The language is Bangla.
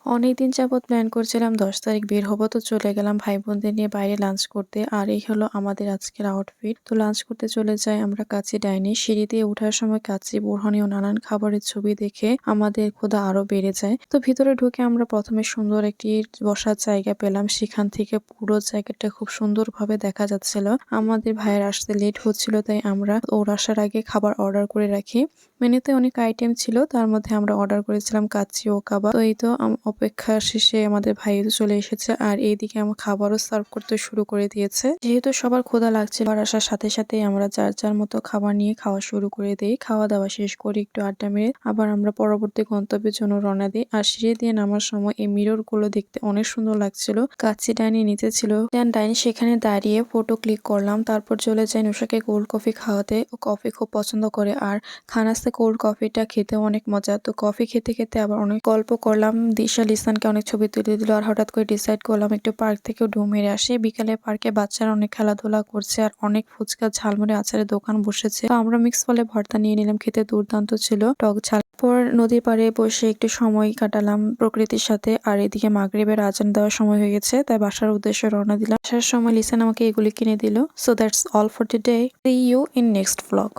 অনেকদিন যাবৎ প্ল্যান করছিলাম ১০ তারিখ বের হব, তো চলে গেলাম ভাই বোনদের নিয়ে বাইরে লাঞ্চ করতে। আর এই হলো আমাদের আজকের আউটফিট। তো লাঞ্চ করতে চলে যাই আমরা কাচ্চি ডাইনে। সিঁড়ি দিয়ে ওঠার সময় কাচ্চি, বোরহানি ও নানান খাবারের ছবি দেখে আমাদের ক্ষুধা আরো বেড়ে যায়। তো ভিতরে ঢুকে আমরা প্রথমে সুন্দর একটি বসার জায়গা পেলাম। সেখান থেকে পুরো জায়গাটা খুব সুন্দরভাবে দেখা যাচ্ছিল। আমাদের ভাইয়ের আসতে লেট হচ্ছিল, তাই আমরা ওর আসার আগে খাবার অর্ডার করে রাখি। মেনুতে অনেক আইটেম ছিল, তার মধ্যে আমরা অর্ডার করেছিলাম কাচ্চি ও কাবাব। তো এই তো অপেক্ষা শেষে আমাদের ভাইও চলে এসেছে, আর এইদিকে আমার খাবারও সার্ভ করতে শুরু করে দিয়েছে। যেহেতু সবার ক্ষুধা লাগছিল, আর আসার সাথে সাথেই আমরা যার যার মতো খাবার নিয়ে খাওয়া শুরু করে দিই। খাওয়া দাওয়া শেষ করে একটু আড্ডা মেরে আবার আমরা পরবর্তী গন্তব্যের জন্য রওনা দিই। আর সিঁড়ি দিয়ে নামার সময় এই মিরর গুলো দেখতে অনেক সুন্দর লাগছিল। কাচ্চি ডাইনি নিচে ছিল, ডাইনি সেখানে দাঁড়িয়ে ফটো ক্লিক করলাম। তারপর চলে যাই নুসাকে কোল্ড কফি খাওয়াতে। ও কফি খুব পছন্দ করে, আর খানাস্তে কোল্ড কফিটা খেতেও অনেক মজা। তো কফি খেতে খেতে আবার অনেক গল্প করলাম। দিশা লিসানকে অনেক ছবি তুলে দিল, আর হঠাৎ করে ডিসাইড করলাম একটু পার্ক থেকেও ঢু মেরে আসি। বিকালে পার্কে বাচ্চারা অনেক খেলাধুলা করছে, আর অনেক ফুচকা, ঝালমুড়ি, আচারের দোকান বসেছে। তো আমরা মিক্স ফলে ভর্তা নিয়ে নিলাম, খেতে দুর্দান্ত ছিল, টক ঝাল। পর নদীর পাড়ে বসে একটু সময় কাটালাম প্রকৃতির সাথে। আর এদিকে মাগরিবের আজান দেওয়ার সময় হয়ে গেছে, তাই বাসার উদ্দেশ্যে রওনা দিলাম। আসার সময় লিসান আমাকে এগুলি কিনে দিল। So that's all for today. See you in next vlog.